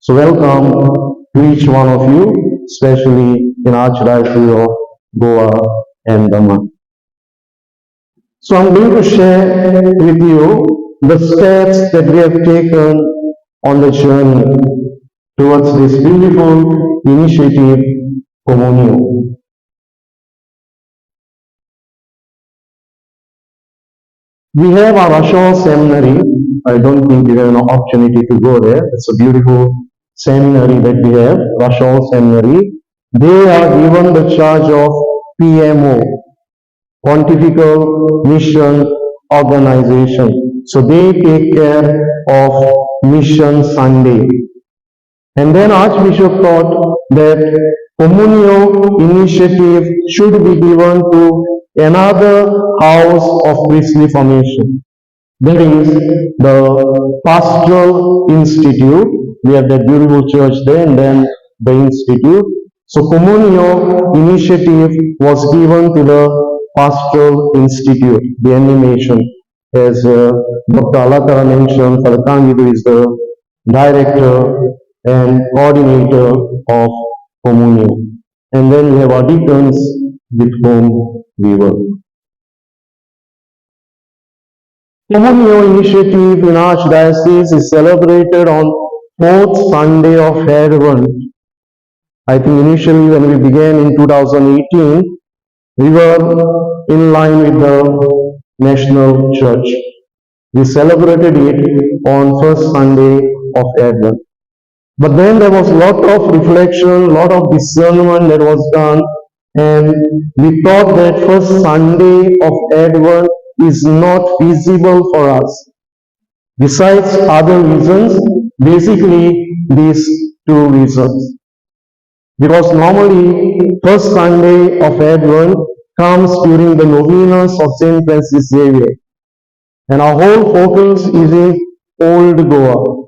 So welcome to each one of you, especially in Archdiocese of Goa and Daman. So I'm going to share with you the steps that we have taken on the journey towards this beautiful initiative, Communio. We have our Ashore Seminary. I don't think we have an opportunity to go there. It's a beautiful seminary that we have, Ashore Seminary. They are given the charge of PMO, Pontifical Mission Organization. So they take care of Mission Sunday. And then Archbishop thought that Communio initiative should be given to another house of priestly formation. That is the Pastoral Institute. We have that beautiful church there and then the institute. So Communio initiative was given to the Pastoral Institute, the animation. As Dr. Alakara mentioned, Falkangidu is the director and coordinator of Communio. And then we have our deacons with whom we work. Communio initiative in Archdiocese is celebrated on 4th Sunday of Advent. I think initially when we began in 2018, we were in line with the National Church. We celebrated it on 1st Sunday of Advent. But then there was a lot of reflection, a lot of discernment that was done, and we thought that first Sunday of Advent is not feasible for us. Besides other reasons, basically these two reasons. Because normally first Sunday of Advent comes during the novenas of St. Francis Xavier. And our whole focus is in Old Goa.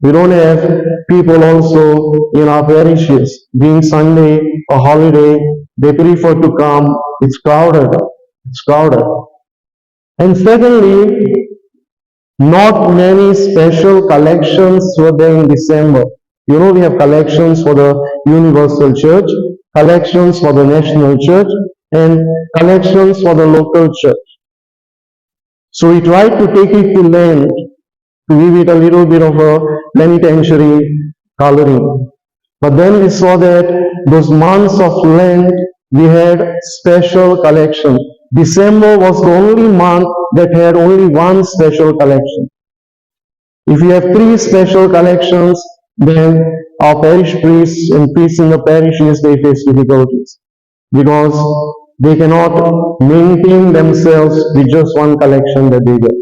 We don't have people also in our parishes. Being Sunday, a holiday, they prefer to come. It's crowded. It's crowded. And secondly, not many special collections were there in December. You know, we have collections for the Universal Church, collections for the National Church, and collections for the local church. So we tried to take it to Lent, to give it a little bit of a penitentiary coloring. But then we saw that those months of Lent, we had special collection. December was the only month that had only one special collection. If we have 3 special collections, then our parish priests and priests in the parishes, they face difficulties because they cannot maintain themselves with just one collection that they get.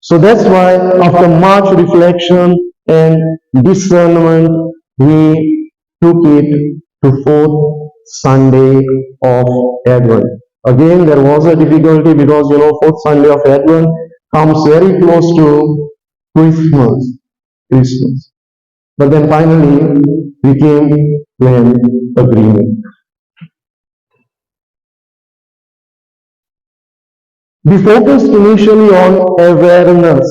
So that's why after much reflection and discernment, we took it to 4th Sunday of Advent. Again, there was a difficulty because, 4th Sunday of Advent comes very close to Christmas. But then finally, we came to an agreement. We focused initially on awareness.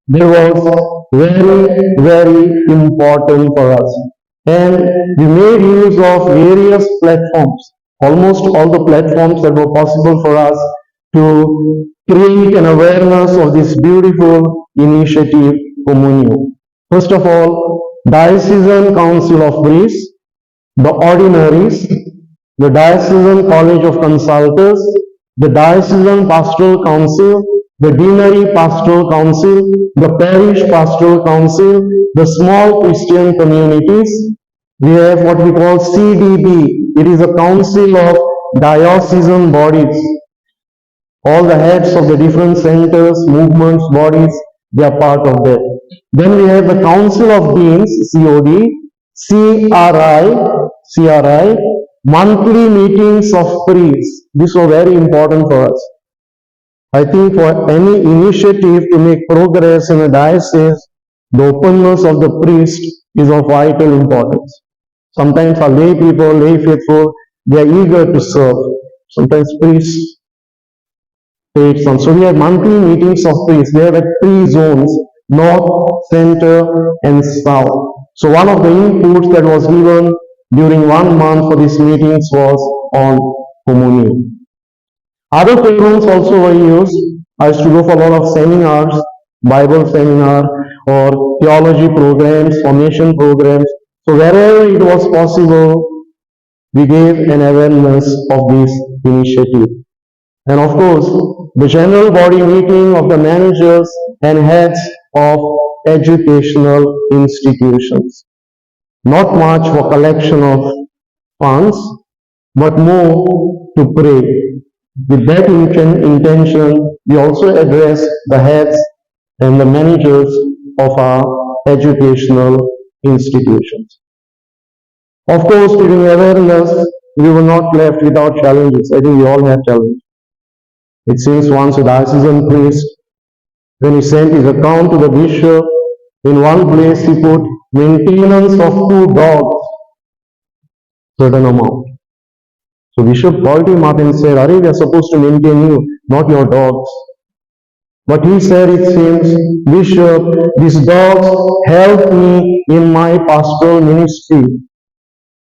That was very, very important for us. And we made use of various platforms, almost all the platforms that were possible for us to create an awareness of this beautiful initiative, Communio. First of all, Diocesan Council of Priests, the Ordinaries, the Diocesan College of Consultors, the Diocesan Pastoral Council, the Deanery Pastoral Council, the Parish Pastoral Council, the small Christian communities. We have what we call CDB. It is a council of diocesan bodies. All the heads of the different centers, movements, bodies, they are part of that. Then we have the Council of Deans, COD, CRI, monthly meetings of priests. This was very important for us. I think for any initiative to make progress in a diocese, the openness of the priest is of vital importance. Sometimes our lay people, lay faithful, they are eager to serve. Sometimes priests take some. So we have monthly meetings of priests. They have 3 zones. north, center, and south. So one of the inputs that was given during 1 month for these meetings was on Communio. Other programs also were used. I used to go for a lot of seminars, Bible seminar or theology programs, formation programs. So wherever it was possible, we gave an awareness of this initiative. And of course, the general body meeting of the managers and heads of educational institutions. Not much for collection of funds, but more to pray. With that intention, we also address the heads and the managers of our educational institutions. Of course, during awareness, we were not left without challenges. I think we all have challenges. It seems once a diocesan priest, when he sent his account to the bishop, in one place he put maintenance of 2 dogs, certain amount. So bishop called him up and said, "Are we are supposed to maintain you, not your dogs." But he said, it seems, "Bishop, these dogs help me in my pastoral ministry."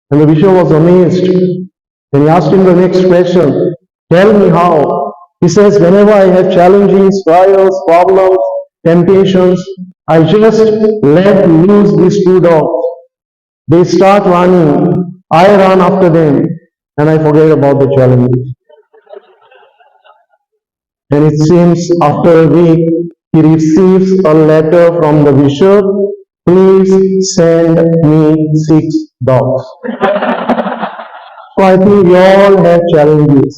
And the bishop was amazed. Then he asked him the next question, "Tell me how." He says, "Whenever I have challenges, trials, problems, temptations, I just let loose these 2 dogs. They start running. I run after them and I forget about the challenges." And it seems after a week, he receives a letter from the bishop, "Please send me 6 dogs." So I think we all have challenges.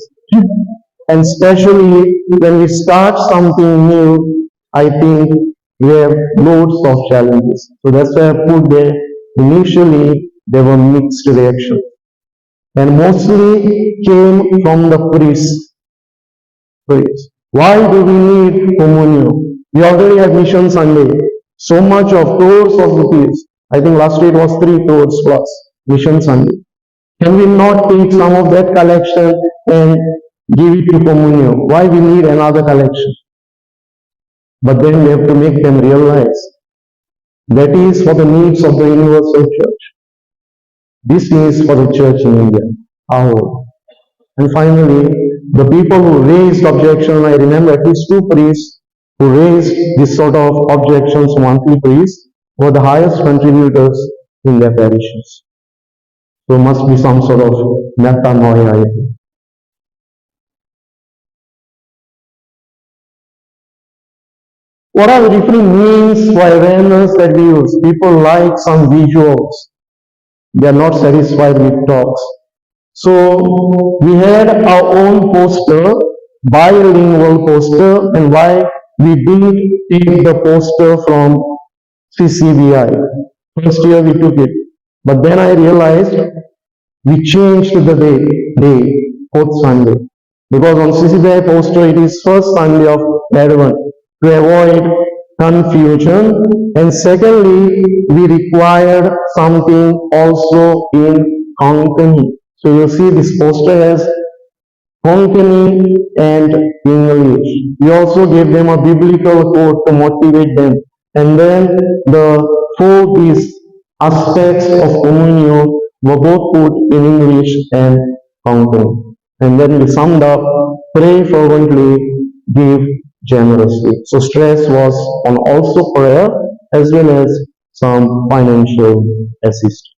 And especially when we start something new, I think we have loads of challenges. So that's why I put there, initially there were mixed reactions. And mostly came from the priests. Why do we need Communio? We already have Mission Sunday. So much of crores of rupees. I think last year it was 3 crores plus Mission Sunday. Can we not take some of that collection and give it to Communio? Why we need another collection? But then we have to make them realize that is for the needs of the universal church. This is for the church in India, our whole. And finally, the people who raised objection, I remember at least 2 priests who raised this sort of objections, monthly priests, were the highest contributors in their parishes. So must be some sort of metanoia, I think. What are the different means for awareness that we use? People like some visuals. They are not satisfied with talks. So we had our own poster, bilingual poster, and why we didn't take the poster from CCBI. First year we took it. But then I realized we changed the day, 4th Sunday. Because on CCBI poster it is first Sunday of Advent to avoid confusion. And secondly, we required something also in Konkani. So you see this poster has Konkani and English. We also gave them a biblical quote to motivate them. And then the 4 these aspects of Communio were both put in English and Konkani. And then we summed up, pray fervently, give generously. So stress was on also prayer as well as some financial assistance.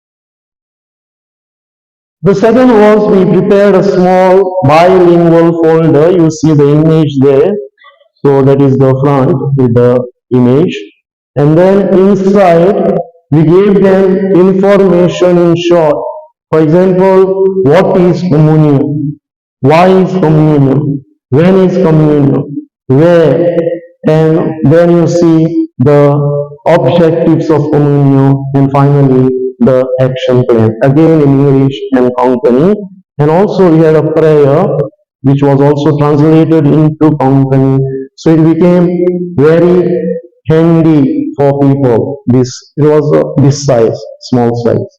The second was we prepared a small bilingual folder. You see the image there. So that is the front with the image. And then inside we gave them information in short. For example, what is Communion? Why is Communion? When is Communion? Where? And then you see the objectives of Communion and finally the action plan. Again in English and Konkani. And also we had a prayer which was also translated into Konkani. So it became very handy for people. It was this size, small size.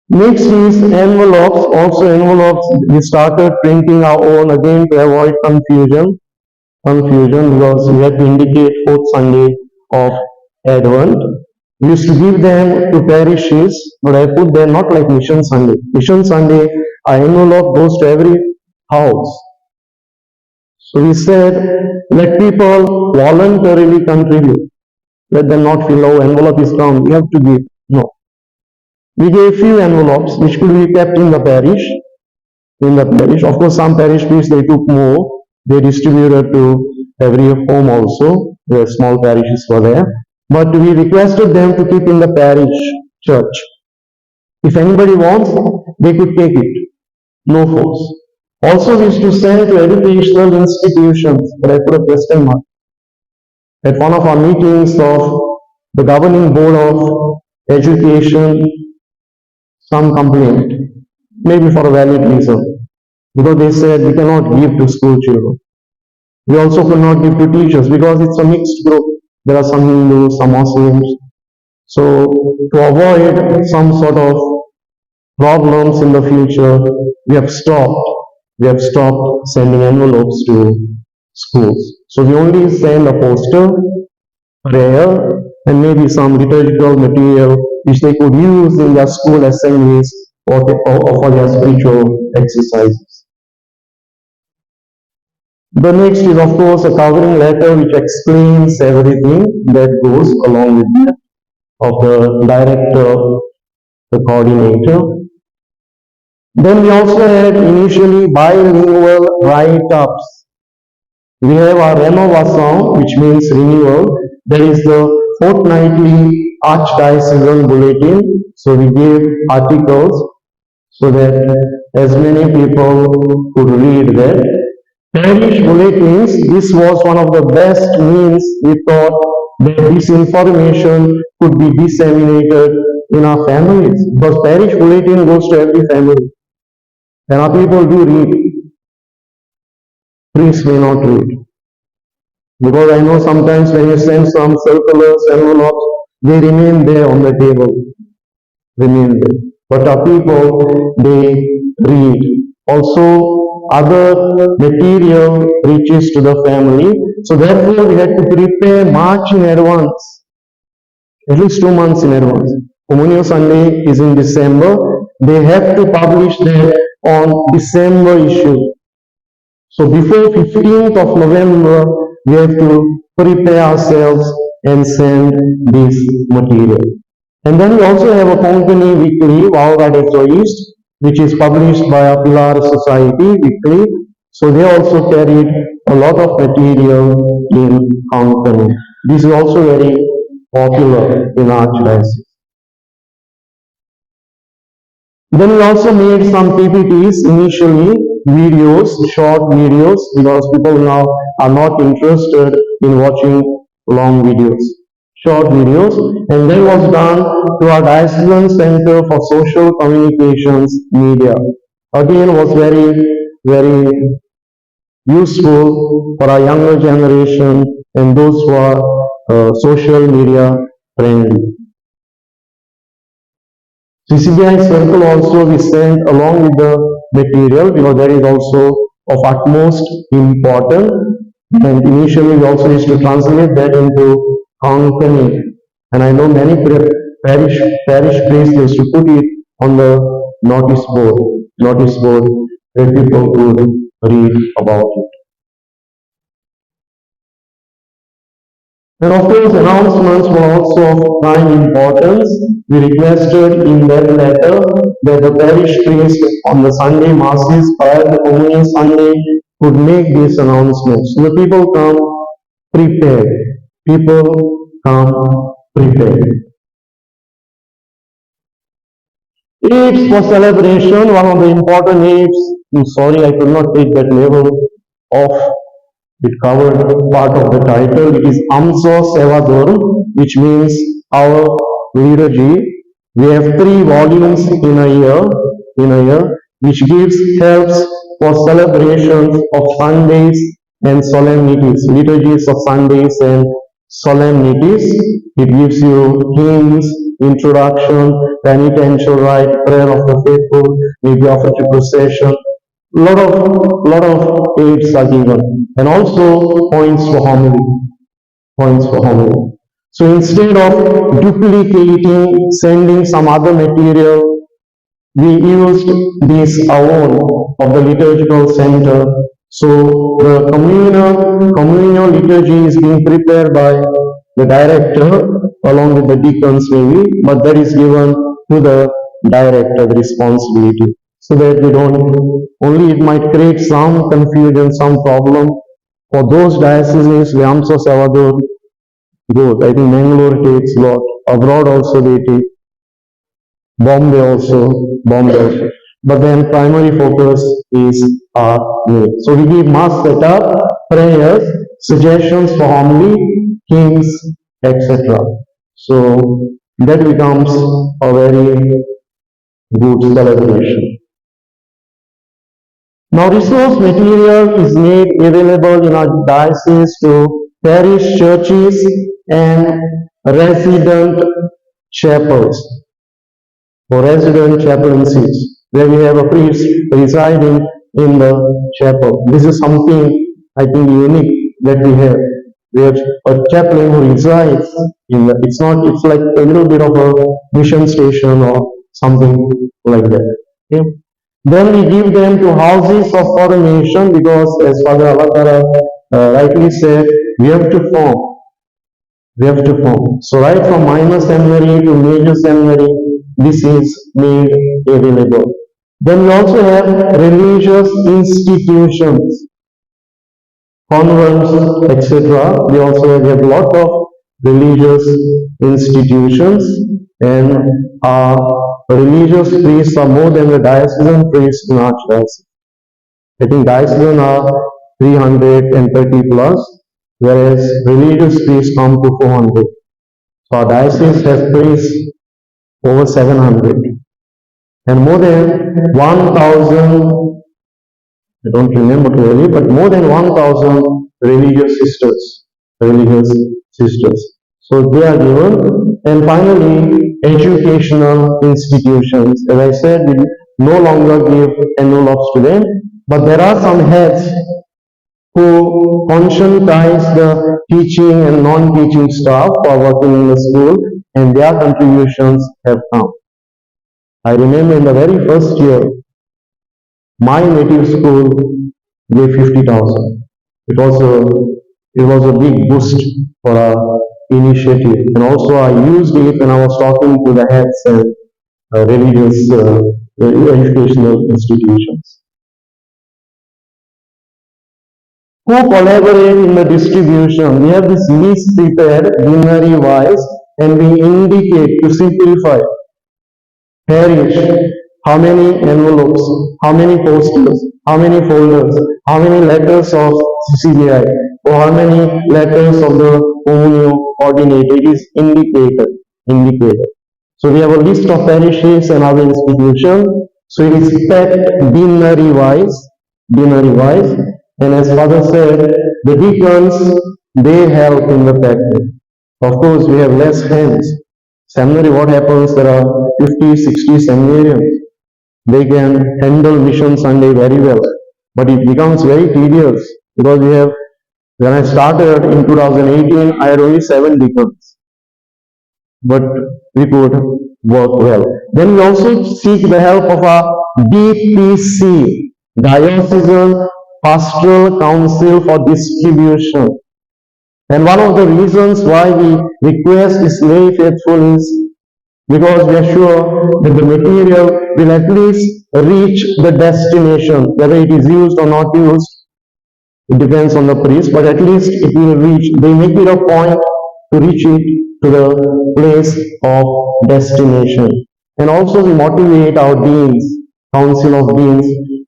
Next is envelopes. Also envelopes, we started printing our own again to avoid confusion. confusion because we had to indicate fourth Sunday of Advent. We used to give them to parishes, but I put them not like Mission Sunday. Mission Sunday, our envelope goes to every house. So we said, let people voluntarily contribute. Let them not feel, oh, envelope is come, we have to give. No. We gave few envelopes which could be kept in the parish. Of course, some parish priests, they took more. They distributed to every home also. The small parishes were there. But we requested them to keep in the parish church. If anybody wants, they could take it. No force. Also, we used to send to educational institutions, but I put a question mark. At one of our meetings of the governing board of education, some complaint, maybe for a valid reason, because they said we cannot give to school children. We also could not give to teachers because it's a mixed group. There are some Hindus, some Muslims. So to avoid some sort of problems in the future, we have stopped sending envelopes to schools. So we only send a poster, prayer, and maybe some liturgical material which they could use in their school assemblies or for their spiritual exercises. The next is, of course, a covering letter which explains everything that goes along with that, of the director, the coordinator. Then we also had initially bilingual write-ups. We have our renovação, which means renewal. There is the fortnightly archdiocesan bulletin. So we gave articles so that as many people could read that. Parish bulletins, this was one of the best means we thought that this information could be disseminated in our families. Because parish bulletin goes to every family. And our people do read. Priests may not read. Because I know sometimes when you send some circulars, envelopes, they remain there on the table. Remain there. But our people, they read. Also, other material reaches to the family. So therefore, we had to prepare March in advance. At least 2 months in advance. Communio Sunday is in December. They have to publish that on December issue. So before 15th of November, we have to prepare ourselves and send this material. And then we also have a company weekly, Wow East, which is published by our Pilar Society weekly. So they also carried a lot of material in company. This is also very popular in our archdiocese. Then we also made some PPTs initially, videos, short videos, because people now are not interested in watching long videos. Short videos, and that was done to our Diocesan Center for Social Communications Media. Again, was very useful for our younger generation and those who are social media friendly. CCBI circle also we sent along with the material because that is also of utmost importance. And initially we also used to translate that into Konkani. And I know many parish priests used to put it on the notice board where people could read about it. And of course, announcements were also of prime importance. We requested in that letter that the parish priest on the Sunday masses prior to Communion Sunday could make these announcements. So the people come prepared. People come prepared. Aids for celebration, one of the important aids. I'm sorry, I could not take that label off. It covered part of the title. It is Amso Sevador, which means our liturgy. We have 3 volumes in a year, which gives helps for celebrations of Sundays and solemnities, liturgies of Sundays and solemnities. It gives you hymns, introduction, penitential rite, prayer of the faithful, maybe offertory procession, lot of aids are given, and also points for homily. So instead of duplicating, sending some other material, we used this own of the liturgical center. So the communal liturgy is being prepared by the director along with the deacons maybe, but that is given to the director, the responsibility. So that we don't, only it might create some confusion, some problem for those dioceses, Vyamsa Salvador goes. I think Mangalore takes a lot. Abroad also they take. Bombay also. But then primary focus is our need. So we give mass setup, prayers, suggestions for homily, hymns, etc. So that becomes a very good celebration. Now resource material is made available in our diocese to parish churches and resident chapels or resident chaplaincies where we have a priest residing in the chapel. This is something I think unique that we have. We have a chaplain who resides in the, it's like a little bit of a mission station or something like that. Okay? Then we give them to houses of formation because as Father Avatara rightly said, we have to form. So right from minor seminary to major seminary, this is made available. Then we also have religious institutions, convents, etc. We also have a lot of religious institutions, and our religious priests are more than the diocesan priests in Archdiocese. I think diocesan are 330 plus, whereas religious priests come to 400. So our diocese has priests over 700, and more than 1,000, I don't remember clearly, but more than 1,000 religious sisters. So they are given. And finally, educational institutions. As I said, we no longer give envelopes to them, but there are some heads who conscientize the teaching and non-teaching staff who are working in the school, and their contributions have come. I remember in the very first year, my native school gave 50,000. It was a big boost for our initiative, and also I used it when I was talking to the heads and religious educational institutions. Who collaborate in the distribution? We have this list prepared, binary wise, and we indicate to simplify. Parish, how many envelopes, how many posters, how many folders, how many letters of CCDI, or how many letters of the Communio coordinator. It is indicated. So we have a list of parishes and other institutions. So it is packed binary wise. And as Father said, the deacons, they help in the packing. Of course, we have less hands. Seminary, what happens? There are 50, 60 seminarians. They can handle Mission Sunday very well. But it becomes very tedious because we have, when I started in 2018, I had only 7 deacons. But we could work well. Then we also seek the help of our DPC, Diocesan Pastoral Council for Distribution. And one of the reasons why we request is lay faithful is because we are sure that the material will at least reach the destination. Whether it is used or not used, it depends on the priest, but at least it will reach. They make it a point to reach it to the place of destination. And also we motivate our deans, council of deans,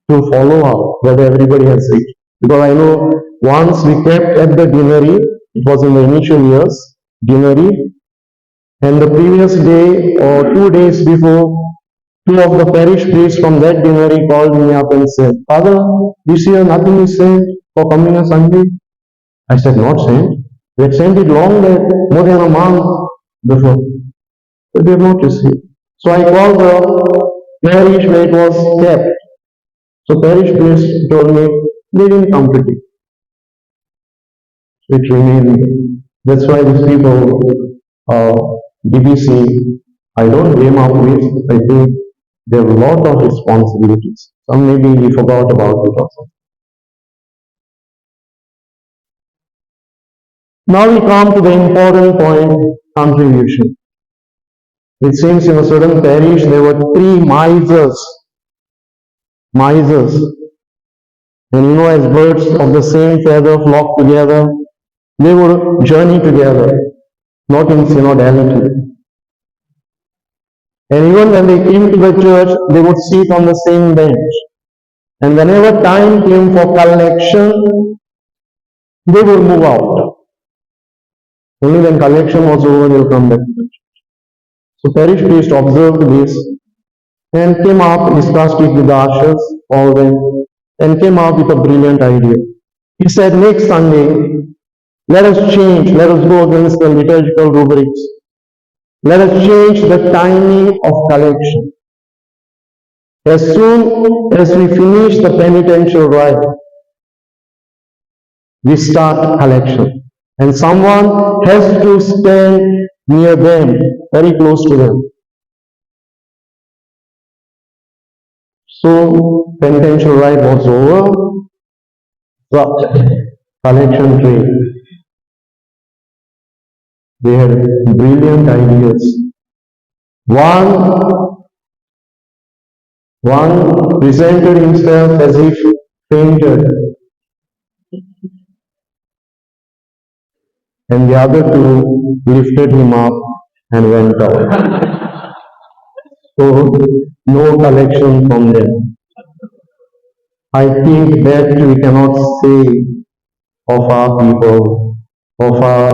to follow up whether everybody has reached. Because I know once we kept at the deanery, it was in the initial years, deanery, and the previous day or 2 days before, 2 of the parish priests from that deanery called me up and said, Father, this year nothing is sent for coming on Sunday. I said, not sent. We had sent it long back, more than a month before. But they have not received. So I called the parish where it was kept. So parish priest told me they didn't complete it. It remained. That's why these people, DBC, I don't blame our priests. I think they have a lot of responsibilities. Some maybe we forgot about it also. Now we come to the important point, contribution. It seems in a certain parish there were three misers. Misers. And you know, as birds of the same feather flock together, they would journey together, not in synodality. And even when they came to the church, they would sit on the same bench. And whenever time came for collection, they would move out. Only when collection was over, they'll come back to the church. So parish priest observed this and came up, discussed it with the ushers, all them, and came up with a brilliant idea. He said, next Sunday, let us change, let us go against the liturgical rubrics. Let us change the timing of collection. As soon as we finish the penitential rite, we start collection. And someone has to stand near them, very close to them. So, penitential rite was over, the collection came. They had brilliant ideas. One presented himself as if fainted, and the other two lifted him up and went out. So, no collection from them. I think that we cannot say of our people, of our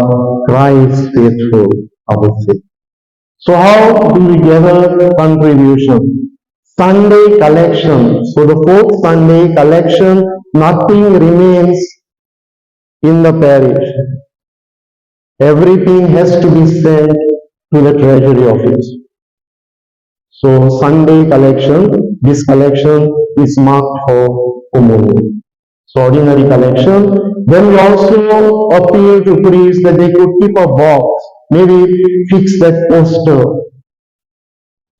Christ faithful, I would say. So how do we gather contribution? Sunday collection. So the fourth Sunday collection, nothing remains in the parish. Everything has to be sent to the treasury office. So Sunday collection, this collection is marked for Communio. So ordinary collection. Then we also appeal to priests that they could keep a box, maybe fix that poster.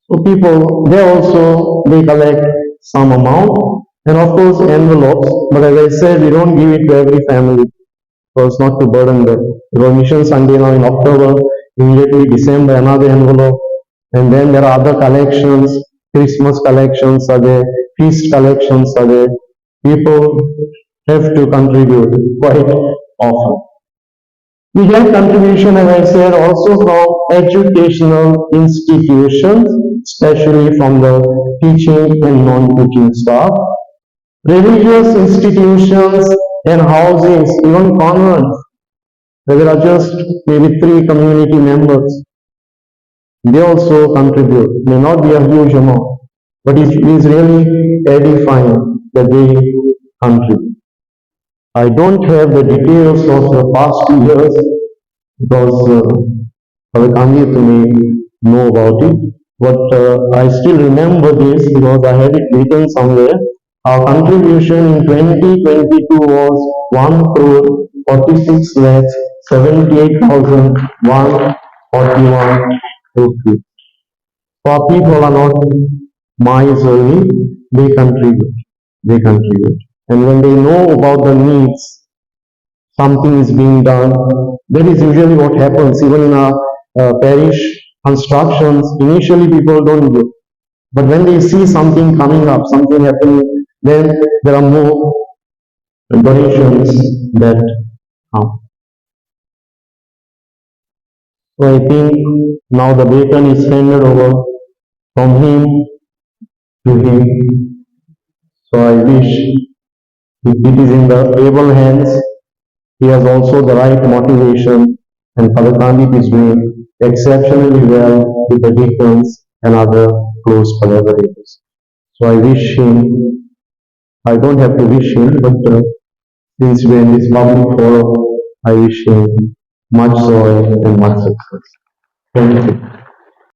So people, they collect some amount, and of course envelopes, but as I said, we don't give it to every family, because not to burden them. Because Mission Sunday now in October, immediately December, another envelope, and then there are other collections, Christmas collections are there, feast collections are there. People have to contribute quite often. We get contribution, as I said, also from educational institutions, especially from the teaching and non-teaching staff, religious institutions and houses, even convents, where there are just maybe 3 community members. They also contribute. May not be a huge amount, but it is really edifying that they contribute. I don't have the details of the past 2 years because Father may know about it, but I still remember this because I had it written somewhere. Our contribution in 2022 was 1,46,78,141 rupees. For people are not miserly, they contribute. They contribute. And when they know about the needs, something is being done. That is usually what happens. Even in our parish constructions, initially people don't give. But when they see something coming up, something happening, then there are more donations that come. So I think now the baton is handed over from him to him. So I wish if it is in the able hands, he has also the right motivation, and Father Kandip is doing exceptionally well with the deacons and other close collaborators. So I wish him, I don't have to wish him, but since we're in this public forum, I wish him much joy and much success. Thank you.